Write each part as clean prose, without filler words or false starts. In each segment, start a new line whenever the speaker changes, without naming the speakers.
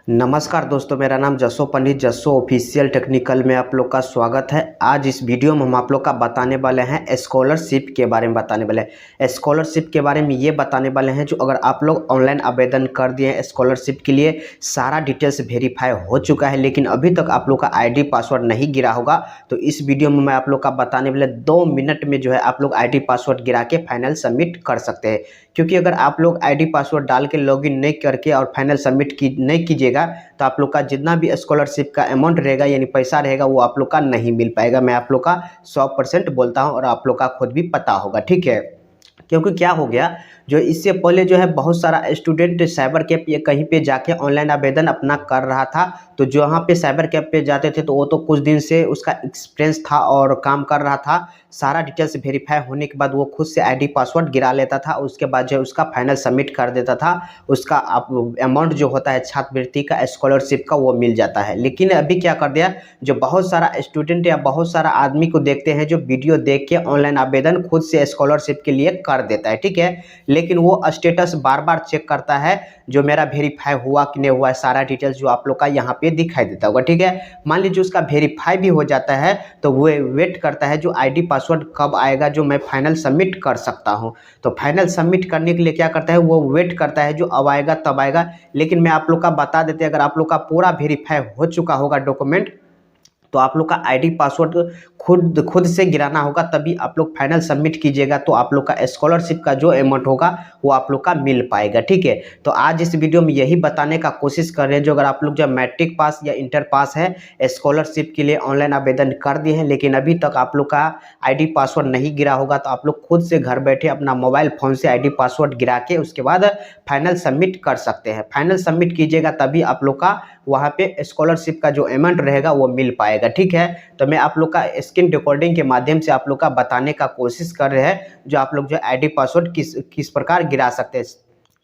नमस्कार दोस्तों, मेरा नाम जस्सो पंडित जस्सो ऑफिशियल टेक्निकल में आप लोग का स्वागत है। आज इस वीडियो में हम आप लोग का बताने वाले हैं स्कॉलरशिप के बारे में बताने वाले हैं। स्कॉलरशिप के बारे में ये बताने वाले हैं जो अगर आप लोग ऑनलाइन आवेदन कर दिए हैं स्कॉलरशिप के लिए, सारा डिटेल्स वेरीफाई हो चुका है लेकिन अभी तक आप लोग का आईडी पासवर्ड नहीं गिरा होगा, तो इस वीडियो में मैं आप लोग का बताने वाले 2 मिनट में जो है आप लोग आईडी पासवर्ड गिरा के फाइनल सबमिट कर सकते हैं। क्योंकि अगर आप लोग आईडी पासवर्ड डाल के लॉगिन नहीं करके और फाइनल सबमिट नहीं कीजिएगा तो आप लोग का जितना भी स्कॉलरशिप का अमाउंट रहेगा यानी पैसा रहेगा वो आप लोग का नहीं मिल पाएगा। मैं आप लोग का 100% बोलता हूँ और आप लोग का खुद भी पता होगा, ठीक है। क्योंकि क्या हो गया, जो इससे पहले जो है बहुत सारा स्टूडेंट साइबर कैफ या कहीं पे जाके ऑनलाइन आवेदन अपना कर रहा था, तो जो वहाँ पे साइबर कैफ पे जाते थे तो वो तो कुछ दिन से उसका एक्सपीरियंस था और काम कर रहा था। सारा डिटेल्स वेरीफाई होने के बाद वो खुद से आईडी पासवर्ड गिरा लेता था, उसके बाद जो उसका फाइनल सबमिट कर देता था, उसका अमाउंट जो होता है छात्रवृत्ति का स्कॉलरशिप का वो मिल जाता है। लेकिन अभी क्या कर दिया, जो बहुत सारा स्टूडेंट या बहुत सारा आदमी को देखते हैं जो वीडियो देख के ऑनलाइन आवेदन खुद से स्कॉलरशिप के लिए कर देता है, ठीक है। लेकिन वो स्टेटस बार बार चेक करता है जो मेरा वेरीफाई हुआ कि नहीं हुआ है, सारा डिटेल्स जो आप लोग का यहाँ पे दिखाई देता होगा, ठीक है। मान लीजिए उसका वेरीफाई भी हो जाता है तो वो वेट करता है जो आईडी पासवर्ड कब आएगा जो मैं फाइनल सबमिट कर सकता हूँ। तो फाइनल सबमिट करने के लिए क्या करता है, वो वेट करता है जो अब आएगा तब आएगा। लेकिन मैं आप लोग का बता देते हैं, अगर आप लोग का पूरा वेरीफाई हो चुका होगा डॉक्यूमेंट तो आप लोग का आईडी पासवर्ड खुद से गिराना होगा, तभी आप लोग फाइनल सबमिट कीजिएगा तो आप लोग का स्कॉलरशिप का जो अमाउंट होगा वो आप लोग का मिल पाएगा, ठीक है। तो आज इस वीडियो में यही बताने का कोशिश कर रहे हैं जो अगर आप लोग जब मैट्रिक पास या इंटर पास है, स्कॉलरशिप के लिए ऑनलाइन आवेदन कर दिए हैं लेकिन अभी तक आप लोग का आईडी पासवर्ड नहीं गिरा होगा, तो आप लोग खुद से घर बैठे अपना मोबाइल फ़ोन से आईडी पासवर्ड गिरा के उसके बाद फाइनल सबमिट कर सकते हैं। फाइनल सबमिट कीजिएगा तभी आप लोग का वहाँ पे स्कॉलरशिप का जो अमाउंट रहेगा वो मिल पाएगा, ठीक है। तो मैं आप लोग का स्क्रीन रिकॉर्डिंग के माध्यम से आप लोग का बताने का कोशिश कर रहे हैं जो आप लोग जो आईडी पासवर्ड किस प्रकार गिरा सकते हैं।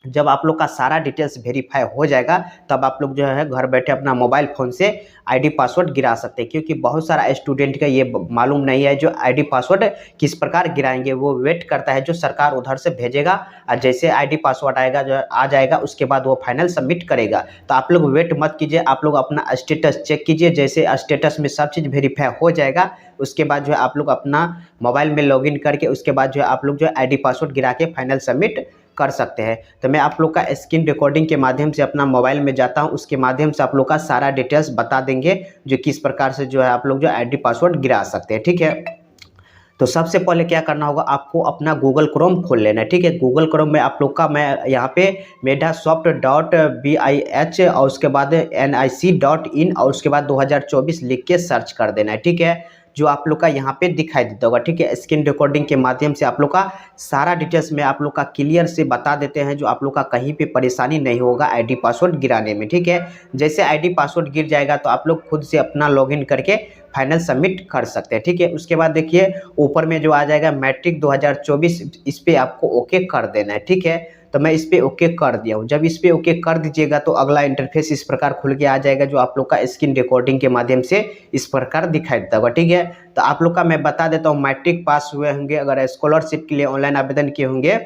जब आप लोग का सारा डिटेल्स वेरीफाई हो जाएगा तब आप लोग जो है घर बैठे अपना मोबाइल फ़ोन से आईडी पासवर्ड गिरा सकते हैं। क्योंकि बहुत सारा स्टूडेंट का ये मालूम नहीं है जो आईडी पासवर्ड किस प्रकार गिराएंगे, वो वेट करता है जो सरकार उधर से भेजेगा और जैसे आईडी पासवर्ड आएगा जो आ जाएगा उसके बाद वो फाइनल सबमिट करेगा। तो आप लोग वेट मत कीजिए, आप लोग अपना स्टेटस चेक कीजिए। जैसे स्टेटस में सब चीज़ वेरीफाई हो जाएगा उसके बाद जो है आप लोग अपना मोबाइल में लॉगिन करके उसके बाद जो है आप लोग जो है आईडी पासवर्ड गिरा के फाइनल सबमिट कर सकते हैं। तो मैं आप लोग का स्क्रीन रिकॉर्डिंग के माध्यम से अपना मोबाइल में जाता हूं, उसके माध्यम से आप लोग का सारा डिटेल्स बता देंगे जो किस प्रकार से जो है आप लोग जो आईडी पासवर्ड गिरा सकते हैं, ठीक है। तो सबसे पहले क्या करना होगा, आपको अपना गूगल क्रोम खोल लेना है, ठीक है। गूगल क्रोम में आप लोग का मैं यहाँ पे medasoft.bih और उसके बाद nic.in और उसके बाद 2024 लिख के सर्च कर देना है, ठीक है। जो आप लोग का यहाँ पे दिखाई देता होगा, ठीक है। स्क्रीन रिकॉर्डिंग के माध्यम से आप लोग का सारा डिटेल्स में आप लोग का क्लियर से बता देते हैं जो आप लोग का कहीं पे परेशानी नहीं होगा आईडी पासवर्ड गिराने में, ठीक है। जैसे आईडी पासवर्ड गिर जाएगा तो आप लोग खुद से अपना लॉगिन करके फाइनल सबमिट कर सकते हैं, ठीक है। उसके बाद देखिए ऊपर में जो आ जाएगा मैट्रिक 2024, इस पर आपको ओके कर देना है, ठीक है। तो मैं इस पर ओके कर दिया हूँ। जब इस पर ओके कर दीजिएगा तो अगला इंटरफेस इस प्रकार खुल के आ जाएगा जो आप लोग का स्क्रीन रिकॉर्डिंग के माध्यम से इस प्रकार दिखाई देता होगा, ठीक है। तो आप लोग का मैं बता देता हूँ, मैट्रिक पास हुए होंगे, अगर स्कॉलरशिप के लिए ऑनलाइन आवेदन किए होंगे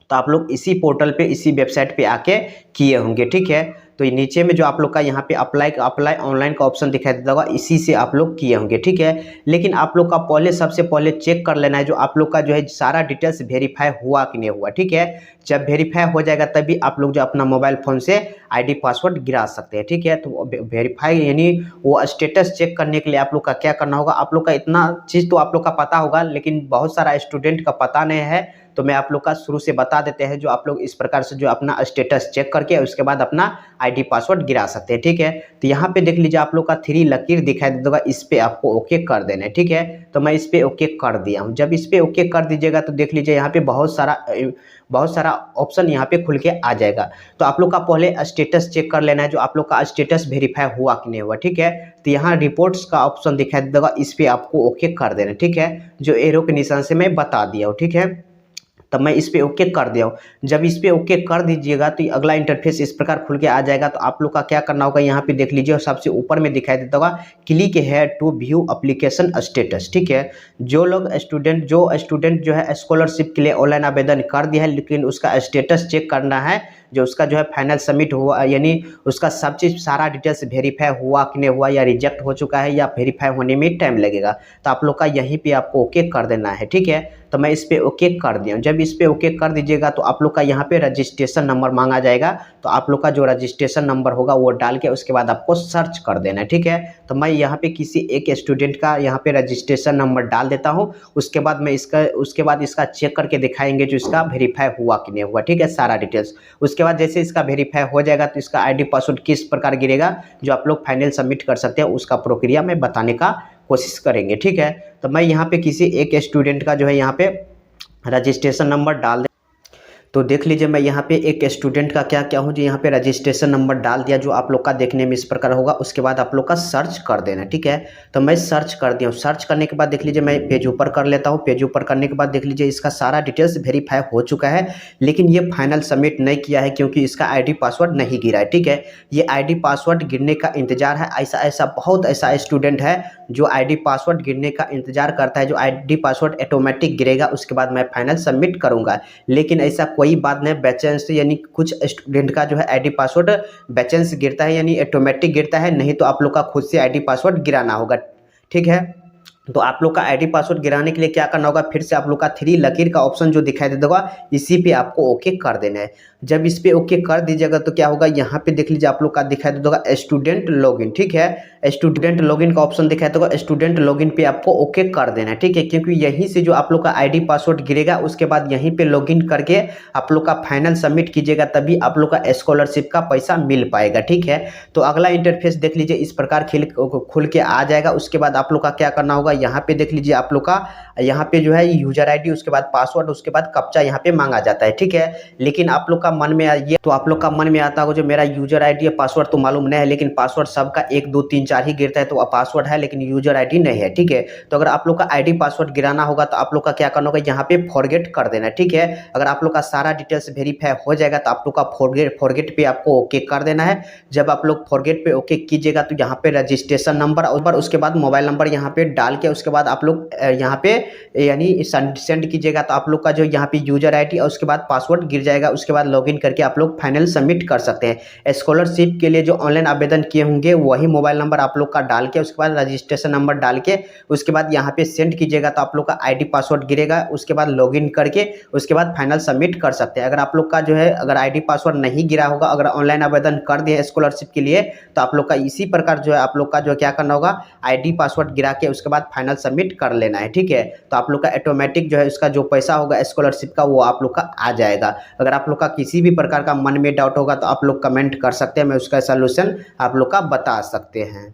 तो आप लोग इसी पोर्टल पे इसी वेबसाइट पे आके किए होंगे, ठीक है। तो नीचे में जो आप लोग का यहाँ पे अप्लाई ऑनलाइन का ऑप्शन दिखाई देता होगा, इसी से आप लोग किए होंगे, ठीक है। लेकिन आप लोग का सबसे पहले चेक कर लेना है जो आप लोग का जो है सारा डिटेल्स वेरीफाई हुआ कि नहीं हुआ, ठीक है। जब वेरीफाई हो जाएगा तभी आप लोग जो अपना मोबाइल फ़ोन से आईडी पासवर्ड गिरा सकते हैं, ठीक है। तो वेरीफाई यानी वो स्टेटस चेक करने के लिए आप लोग का क्या करना होगा, आप लोग का इतना चीज़ तो आप लोग का पता होगा लेकिन बहुत सारा स्टूडेंट का पता नहीं है, तो मैं आप लोग का शुरू से बता देते हैं जो आप लोग इस प्रकार से जो अपना स्टेटस चेक करके उसके बाद अपना आईडी पासवर्ड गिरा सकते हैं, ठीक है। तो यहाँ पे देख लीजिए आप लोग का 3 लकीर दिखाई देता होगा, इस पे आपको ओके कर देना है, ठीक है। तो मैं इस पे ओके कर दिया हूँ। जब इस पे ओके कर दीजिएगा तो देख लीजिए यहाँ पे बहुत सारा ऑप्शन यहाँ पे खुल के आ जाएगा। तो आप लोग का पहले स्टेटस चेक कर लेना है जो आप लोग का स्टेटस वेरीफाई हुआ कि नहीं हुआ, ठीक है। तो यहाँ रिपोर्ट्स का ऑप्शन दिखाई देगा, इस पे आपको ओके कर देना है, ठीक है। जो एरो के निशान से मैं बता दिया हूँ, ठीक है। तब मैं इस पे ओके कर दिया हूँ। जब इस पे ओके कर दीजिएगा तो अगला इंटरफेस इस प्रकार खुल के आ जाएगा। तो आप लोग का क्या करना होगा, यहाँ पे देख लीजिए और सबसे ऊपर में दिखाई देता होगा क्लिक है टू व्यू एप्लीकेशन स्टेटस, ठीक है। जो स्टूडेंट जो है स्कॉलरशिप के लिए ऑनलाइन आवेदन कर दिया है लेकिन उसका स्टेटस चेक करना है जो उसका जो है फाइनल सबमिट हुआ, यानी उसका सब चीज़ सारा डिटेल्स वेरीफाई हुआ कि नहीं हुआ, या रिजेक्ट हो चुका है, या वेरीफाई होने में टाइम लगेगा। तो आप लोग का यहीं पे आपको ओके कर देना है, ठीक है। तो मैं इस पे ओके कर दिया। जब इस पे ओके कर दीजिएगा तो आप लोग का यहाँ पे रजिस्ट्रेशन नंबर मांगा जाएगा। तो आप लोग का जो रजिस्ट्रेशन नंबर होगा वो डाल के उसके बाद आपको सर्च कर देना है, ठीक है। तो मैं यहाँ पे किसी एक स्टूडेंट का यहाँ पे रजिस्ट्रेशन नंबर डाल देता हूँ। उसके बाद इसका चेक करके दिखाएंगे जो इसका वेरीफाई हुआ कि नहीं हुआ, ठीक है, सारा डिटेल्स। उसके बाद जैसे इसका वेरीफाई हो जाएगा तो इसका आईडी पासवर्ड किस प्रकार गिरेगा जो आप लोग फाइनल सबमिट कर सकते हैं, उसका प्रक्रिया में बताने का कोशिश करेंगे, ठीक है। तो मैं यहाँ पे किसी एक स्टूडेंट का जो है यहाँ पे रजिस्ट्रेशन नंबर डाल दे। तो देख लीजिए मैं यहाँ पे एक स्टूडेंट का क्या हूँ जो यहाँ पे रजिस्ट्रेशन नंबर डाल दिया, जो आप लोग का देखने में इस प्रकार होगा। उसके बाद आप लोग का सर्च कर देना, ठीक है। तो मैं सर्च कर दिया हूँ। सर्च करने के बाद देख लीजिए मैं पेज ऊपर कर लेता हूँ। पेज ऊपर करने के बाद देख लीजिए इसका सारा डिटेल्स वेरीफाई हो चुका है, लेकिन ये फाइनल सबमिट नहीं किया है क्योंकि इसका आई पासवर्ड नहीं गिरा है, ठीक है। ये आई पासवर्ड गिरने का इंतजार है। ऐसा बहुत ऐसा स्टूडेंट है जो आई पासवर्ड गिरने का इंतजार करता है, जो आई पासवर्ड ऑटोमेटिक गिरेगा उसके बाद मैं फाइनल सबमिट करूँगा। लेकिन ऐसा कोई बात नहीं, बैचेंस यानी कुछ स्टूडेंट का जो है आईडी पासवर्ड बैचेंस गिरता है, यानी ऑटोमेटिक गिरता है, नहीं तो आप लोग का खुद से आईडी पासवर्ड गिराना होगा, ठीक है। तो आप लोग का आईडी पासवर्ड गिराने के लिए क्या करना होगा, फिर से आप लोग का 3 लकीर का ऑप्शन जो दिखाई दे देगा इसी पे आपको ओके कर देना है। जब इस पे ओके कर दीजिएगा तो क्या होगा, यहाँ पे देख लीजिए आप लोग का दिखाई दे देगा स्टूडेंट लॉगिन, ठीक है। स्टूडेंट लॉगिन का ऑप्शन दिखाई देगा, स्टूडेंट लॉगिन पे आपको ओके कर देना है, ठीक है। क्योंकि यहीं से जो आप लोग का आईडी पासवर्ड गिरेगा उसके बाद यहीं पे लॉगिन करके आप लोग का फाइनल सबमिट कीजिएगा, तभी आप लोग का स्कॉलरशिप का पैसा मिल पाएगा, ठीक है। तो अगला इंटरफेस देख लीजिए इस प्रकार खुल के आ जाएगा। उसके बाद आप लोग का क्या करना होगा, यहाँ पे देख लीजिए आप लोग का यहाँ पे जो है यूजर आईडी, उसके बाद पासवर्ड, उसके बाद कप्चा यहाँ पे मांगा जाता है, ठीक है। लेकिन आप लोग का मन में ये तो आप लोग का मन में आता होगा जो मेरा यूजर आईडी है पासवर्ड तो मालूम नहीं है, लेकिन पासवर्ड सबका 1 2 3 4 ही गिरता है, तो पासवर्ड है लेकिन यूजर आईडी नहीं है, ठीक है। तो अगर आप लोग का आईडी पासवर्ड गिराना होगा तो आप लोग का क्या करना होगा, यहाँ पे फॉरगेट कर देना है, ठीक है। अगर आप लोग का सारा डिटेल्स वेरीफाई हो जाएगा तो आप लोग का फॉरगेट पे आपको ओके कर देना है। जब आप लोग फॉरगेट पे ओके कीजिएगा तो यहाँ पे रजिस्ट्रेशन नंबर और उसके बाद मोबाइल नंबर यहाँ पे डाल के उसके बाद आप लोग यहाँ पे यानी सेंड कीजिएगा, तो आप लोग का जो यहाँ पे यूजर आईडी और उसके बाद पासवर्ड गिर जाएगा। उसके बाद लॉगिन करके आप लोग फाइनल सबमिट कर सकते हैं। स्कॉलरशिप के लिए जो ऑनलाइन आवेदन किए होंगे वही मोबाइल नंबर आप लोग का डाल के उसके बाद रजिस्ट्रेशन नंबर डाल के उसके बाद यहाँ पे सेंड कीजिएगा, तो आप लोग का आईडी पासवर्ड गिरेगा। उसके बाद लॉगिन करके उसके बाद फाइनल सबमिट कर सकते हैं। अगर आप लोग का जो है अगर आईडी पासवर्ड नहीं गिरा होगा, अगर ऑनलाइन आवेदन कर दिया स्कॉलरशिप के लिए, तो आप लोग का इसी प्रकार जो है आप लोग का जो क्या करना होगा, आईडी पासवर्ड गिरा के उसके बाद फाइनल सबमिट कर लेना है, ठीक है। तो आप लोग का ऑटोमेटिक जो है उसका जो पैसा होगा स्कॉलरशिप का वो आप लोग का आ जाएगा। अगर आप लोग का किसी भी प्रकार का मन में डाउट होगा तो आप लोग कमेंट कर सकते हैं, मैं उसका सलूशन आप लोग का बता सकते हैं।